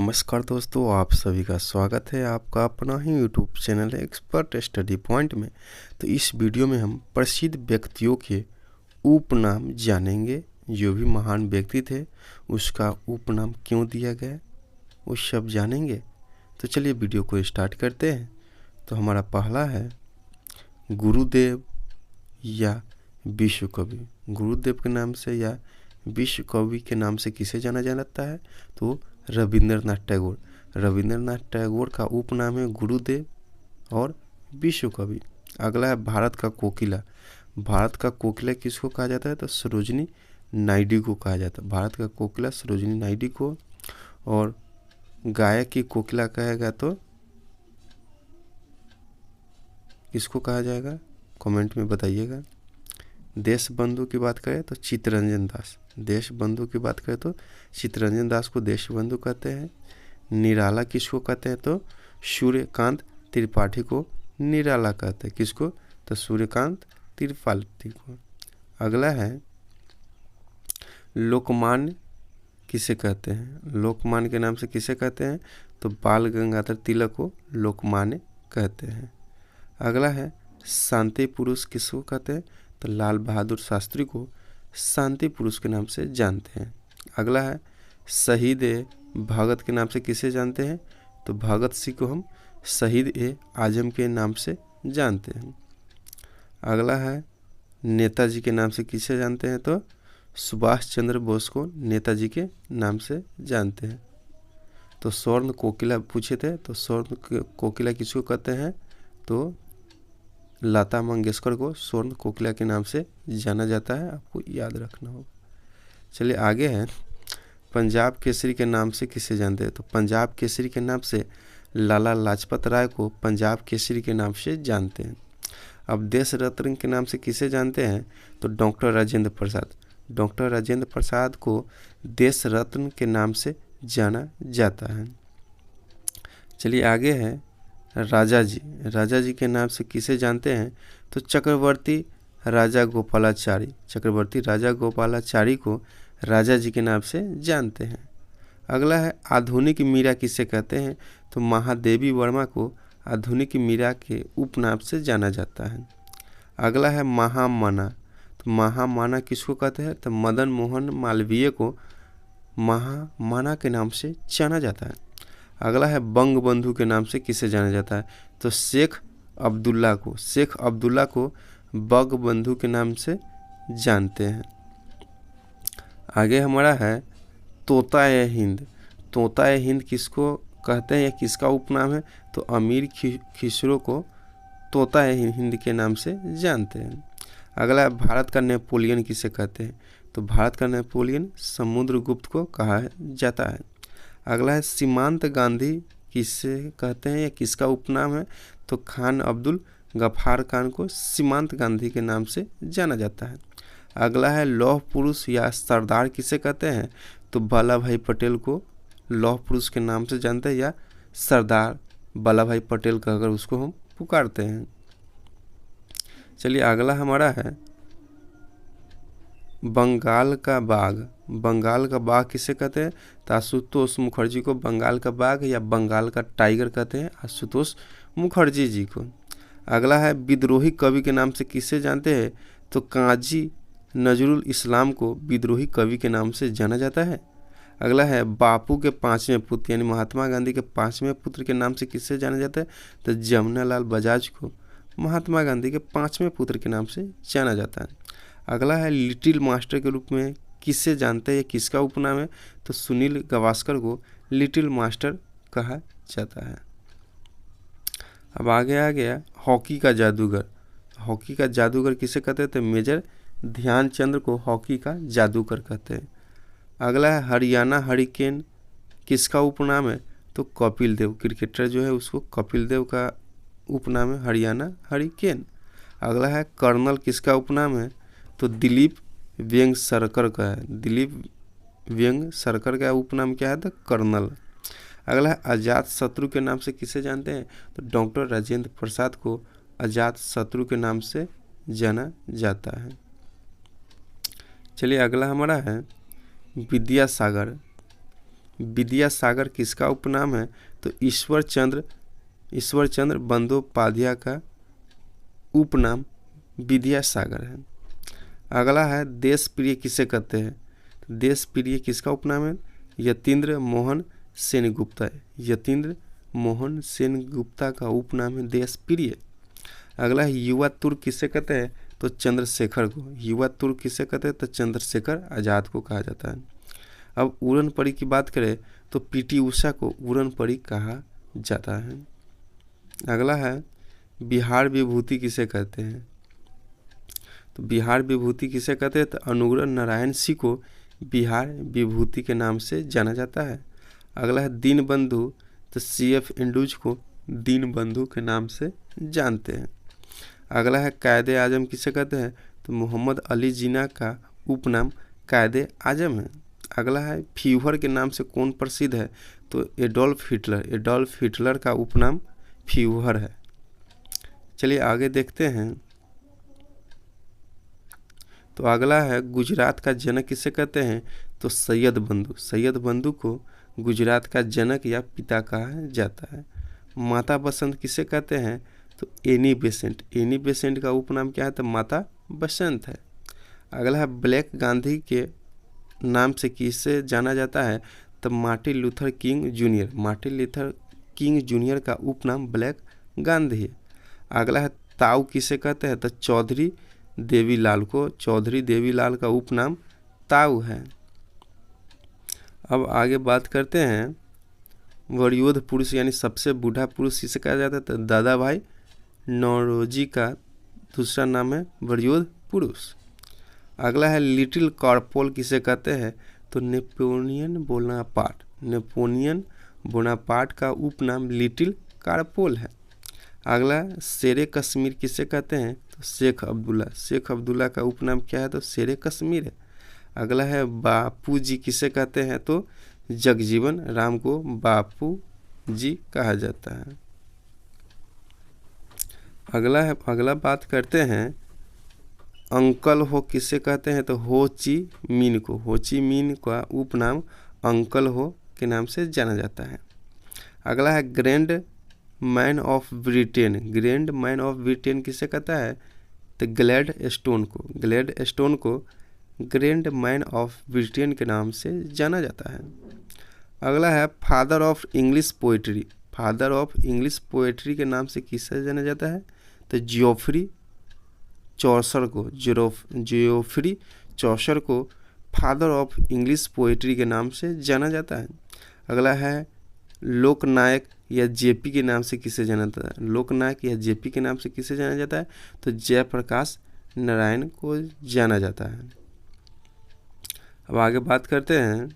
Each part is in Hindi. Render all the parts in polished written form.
नमस्कार दोस्तों, आप सभी का स्वागत है आपका अपना ही यूट्यूब चैनल है एक्सपर्ट स्टडी पॉइंट में। तो इस वीडियो में हम प्रसिद्ध व्यक्तियों के उपनाम जानेंगे। जो भी महान व्यक्ति थे उसका उपनाम क्यों दिया गया वो सब जानेंगे। तो चलिए वीडियो को स्टार्ट करते हैं। तो हमारा पहला है गुरुदेव या विश्व कवि। गुरुदेव के नाम से या विश्व कवि के नाम से किसे जाना जाता है? तो रविंद्रनाथ टैगोर। रविंद्रनाथ टैगोर का उपनाम है गुरुदेव और विश्व कवि। अगला है भारत का कोकिला। भारत का कोकिला किसको कहा जाता है? तो सरोजिनी नायडू को कहा जाता है। भारत का कोकिला सरोजिनी नायडू को। और गायक की कोकिला कहेगा तो किसको कहा जाएगा? कमेंट में बताइएगा। देश बंधु की बात करें तो चित्तरंजन दास। देश बंधु की बात करें तो चित्तरंजन दास को देश बंधु कहते हैं। निराला किसको कहते हैं? तो सूर्यकांत त्रिपाठी को निराला कहते हैं। किसको? तो सूर्यकांत त्रिपाठी को। अगला है लोकमान्य किसे कहते हैं? लोकमान्य के नाम से किसे कहते हैं? तो बाल गंगाधर तिलक को लोकमान्य कहते हैं। अगला है शांति पुरुष किसको कहते हैं? तो लाल बहादुर शास्त्री को शांति पुरुष के नाम से जानते हैं। अगला है शहीद ए भगत के नाम से किसे जानते हैं? तो भगत सिंह को हम शहीद ए आजम के नाम से जानते हैं। अगला है नेताजी के नाम से किसे जानते हैं? तो सुभाष चंद्र बोस को नेताजी के नाम से जानते हैं। तो स्वर्ण कोकिला पूछे थे, तो स्वर्ण कोकिला किसको कहते हैं? तो लता मंगेशकर को स्वर्ण कोकिला के नाम से जाना जाता है। आपको याद रखना होगा। चलिए आगे है पंजाब केसरी के नाम से किसे जानते हैं? तो पंजाब केसरी के नाम से लाला लाजपत राय को पंजाब केसरी के नाम से जानते हैं। अब देश रत्न के नाम से किसे जानते हैं? तो डॉक्टर राजेंद्र प्रसाद। डॉक्टर राजेंद्र प्रसाद को देश रत्न के नाम से जाना जाता है। चलिए आगे है राजा जी। राजा जी के नाम से किसे जानते हैं? तो चक्रवर्ती राजा गोपालाचारी। चक्रवर्ती राजा गोपालाचारी को राजा जी के नाम से जानते हैं। अगला है आधुनिक मीरा किसे कहते हैं? तो महादेवी वर्मा को आधुनिक मीरा के उपनाम से जाना जाता है। अगला है महामना। तो महामना किसको कहते हैं? तो मदन मोहन मालवीय को महामना के नाम से जाना जाता है। अगला है बंग बंधु के नाम से किसे जाना जाता है? तो शेख अब्दुल्ला को। शेख अब्दुल्ला को बंग बंधु के नाम से जानते हैं। आगे हमारा है तोता ए हिंद। तोता ए हिंद किसको कहते हैं या किसका उपनाम है? तो अमीर खिसरो को तोता ए हिंद के नाम से जानते हैं। अगला है भारत का नेपोलियन किसे कहते हैं? तो भारत का नेपोलियन समुद्रगुप्त को कहा जाता है। अगला है सीमांत गांधी किसे कहते हैं या किसका उपनाम है? तो खान अब्दुल गफ्फार खान को सीमांत गांधी के नाम से जाना जाता है। अगला है लौह पुरुष या सरदार किसे कहते हैं? तो वल्लभ भाई पटेल को लौह पुरुष के नाम से जानते हैं या सरदार वल्लभ भाई पटेल कहकर उसको हम पुकारते हैं। चलिए अगला हमारा है बंगाल का बाघ। बंगाल का बाघ किसे कहते हैं? तो आशुतोष मुखर्जी को बंगाल का बाघ या बंगाल का टाइगर कहते हैं, आशुतोष मुखर्जी जी को। अगला है विद्रोही कवि के नाम से किसे जानते हैं? तो काजी नजरुल इस्लाम को विद्रोही कवि के नाम से जाना जाता है। अगला है बापू के पांचवें पुत्र यानी महात्मा गांधी के पांचवें पुत्र के नाम से किससे जाना जाता है? तो जमुनालाल बजाज को महात्मा गांधी के पांचवें पुत्र के नाम से जाना जाता है। अगला है लिटिल मास्टर के रूप में किससे जानते हैं या किसका उपनाम है? तो सुनील गावस्कर को लिटिल मास्टर कहा जाता है। अब आगे आ गया हॉकी का जादूगर। हॉकी का जादूगर किसे कहते हैं? तो मेजर ध्यानचंद्र को हॉकी का जादूगर कहते हैं। अगला है हरियाणा हरिकेन किसका उपनाम है? तो कपिल देव। क्रिकेटर जो है उसको कपिल देव का उपनाम है हरियाणा हरिकेन। अगला है कर्नल किसका उपनाम है? तो दिलीप व्यंग सरकर का है। दिलीप व्यंग सरकर का उपनाम क्या है? तो कर्नल। अगला है अजात शत्रु के नाम से किसे जानते हैं? तो डॉक्टर राजेंद्र प्रसाद को अजात शत्रु के नाम से जाना जाता है। चलिए अगला हमारा है विद्यासागर। विद्यासागर किसका उपनाम है? तो ईश्वर चंद्र बंदोपाध्याय का उपनाम विद्यासागर है। अगला है देश प्रिय किसे कहते हैं? देश प्रिय किसका उपनाम है? यतीन्द्र मोहन सेनगुप्ता। यतीन्द्र मोहन सेनगुप्ता का उपनाम है देश प्रिय। अगला है युवा तुर्क किसे कहते हैं? तो चंद्रशेखर को। युवा तुर्क किसे कहते हैं? तो चंद्रशेखर आज़ाद को कहा जाता है। अब उड़न परी की बात करें तो पीटी उषा को उड़न परी कहा जाता है। अगला है बिहार विभूति किसे कहते हैं? तो बिहार विभूति किसे कहते हैं? तो अनुग्रह नारायण सिंह को बिहार विभूति के नाम से जाना जाता है। अगला है दीनबंधु, तो CF इंडूज को दीनबंधु के नाम से जानते हैं। अगला है कायदे आजम किसे कहते हैं? तो मोहम्मद अली जिन्ना का उपनाम कायदे आजम है। अगला है फीवर के नाम से कौन प्रसिद्ध है? तो एडोल्फ हिटलर का उपनाम फीवर है। चलिए आगे देखते हैं। तो अगला है गुजरात का जनक किसे कहते हैं? तो सैयद बंधु को गुजरात का जनक या पिता कहा जाता है। माता बसंत किसे कहते हैं? तो एनी बेसेंट का उपनाम क्या है? तो माता बसंत है। अगला है ब्लैक गांधी के नाम से किसे जाना जाता है? तो मार्टिन लूथर किंग जूनियर का उपनाम ब्लैक गांधी है। अगला है ताऊ किसे कहते हैं? तो चौधरी देवीलाल का उपनाम ताऊ है। अब आगे बात करते हैं वयोवृद्ध पुरुष यानी सबसे बूढ़ा पुरुष किसे कहा जाता है? तो दादा भाई नौरोजी का दूसरा नाम है वयोवृद्ध पुरुष। अगला है लिटिल कार्पोल किसे कहते हैं? तो नेपोलियन बोनापार्ट का उपनाम लिटिल कार्पोल है। अगला शेरे कश्मीर किसे कहते हैं? तो शेख अब्दुल्ला का उपनाम क्या है? तो शेरे कश्मीर है। अगला है बापू जी किसे कहते हैं? तो जगजीवन राम को बापू जी कहा जाता है। अगला बात करते हैं अंकल हो किसे कहते हैं? तो हो ची मिन का उपनाम अंकल हो के नाम से जाना जाता है। अगला है ग्रैंड मैन ऑफ ब्रिटेन किसे कहता है? तो ग्लैड स्टोन को ग्रैंड मैन ऑफ ब्रिटेन के नाम से जाना जाता है। अगला है फादर ऑफ इंग्लिश पोएट्री के नाम से किसे जाना जाता है? तो जियोफ्री चौसर को फादर ऑफ इंग्लिश पोएट्री के नाम से जाना जाता है। अगला है लोकनायक या जेपी के नाम से किसे जाना जाता है? तो जयप्रकाश नारायण को जाना जाता है। अब आगे बात करते हैं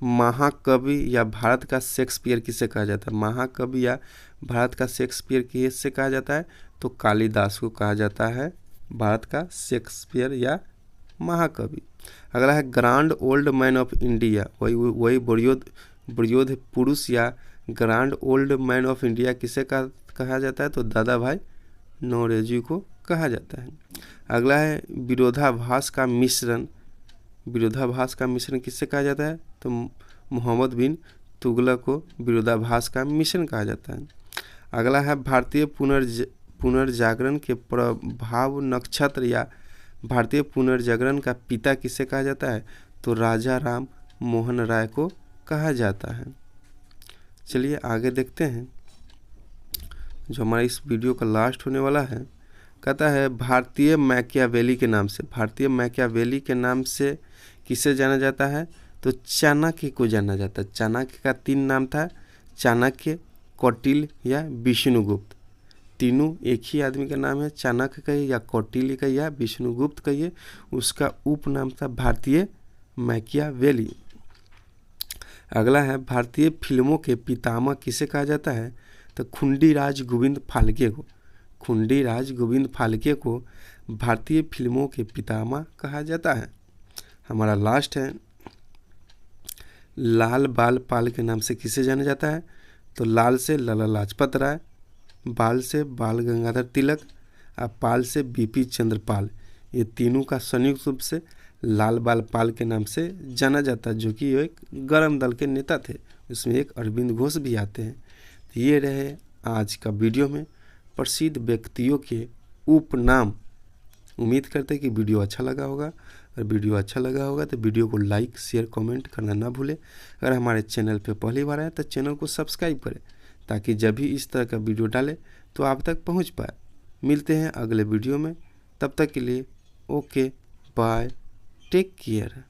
महाकवि या भारत का शेक्सपियर किसे कहा जाता है? महाकवि या भारत का शेक्सपियर किसे कहा जाता है? तो कालिदास को कहा जाता है भारत का शेक्सपियर या महाकवि। अगला है grand old man of India, वही वयोवृद्ध पुरुष या grand old man of India किसे कहा जाता है? तो दादा भाई नौरोजी को कहा जाता है। अगला है विरोधाभास का मिश्रण किससे कहा जाता है? तो मोहम्मद बिन तुगलक को विरोधाभास का मिश्रण कहा जाता है। अगला है भारतीय पुनर्जागरण के प्रभाव नक्षत्र या भारतीय पुनर्जागरण का पिता किसे कहा जाता है? तो राजा राम मोहन राय को कहा जाता है। चलिए आगे देखते हैं जो हमारा इस वीडियो का लास्ट होने वाला है। कहता है भारतीय मैकियावेली के नाम से किसे जाना जाता है? तो चाणक्य को जाना जाता है। चाणक्य का 3 नाम था, चाणक्य, कौटिल्य या विष्णुगुप्त। तीनों एक ही आदमी का नाम है, चाणक्य कहिए या कौटिल्य कहिए या विष्णुगुप्त कहिए। उसका उपनाम था भारतीय मैकियावेली। अगला है भारतीय फिल्मों के पितामह किसे कहा जाता है? तो खुंडीराज गोविंद फाल्के को भारतीय फिल्मों के पितामह कहा जाता है। हमारा लास्ट है लाल बाल पाल के नाम से किसे जाना जाता है? तो लाल से लाला लाजपत राय, बाल से बाल गंगाधर तिलक और पाल से BP चंद्रपाल। ये तीनों का संयुक्त रूप से लाल बाल पाल के नाम से जाना जाता, जो कि एक गरम दल के नेता थे। इसमें एक अरविंद घोष भी आते हैं। तो ये रहे आज का वीडियो में प्रसिद्ध व्यक्तियों के उपनाम। उम्मीद करते हैं कि वीडियो अच्छा लगा होगा। अगर वीडियो अच्छा लगा होगा तो वीडियो को लाइक शेयर कमेंट करना ना भूलें। अगर हमारे चैनल पे पहली बार आए तो चैनल को सब्सक्राइब करें, ताकि जब भी इस तरह का वीडियो डालें तो आप तक पहुंच पाए। मिलते हैं अगले वीडियो में, तब तक के लिए ओके बाय, टेक केयर।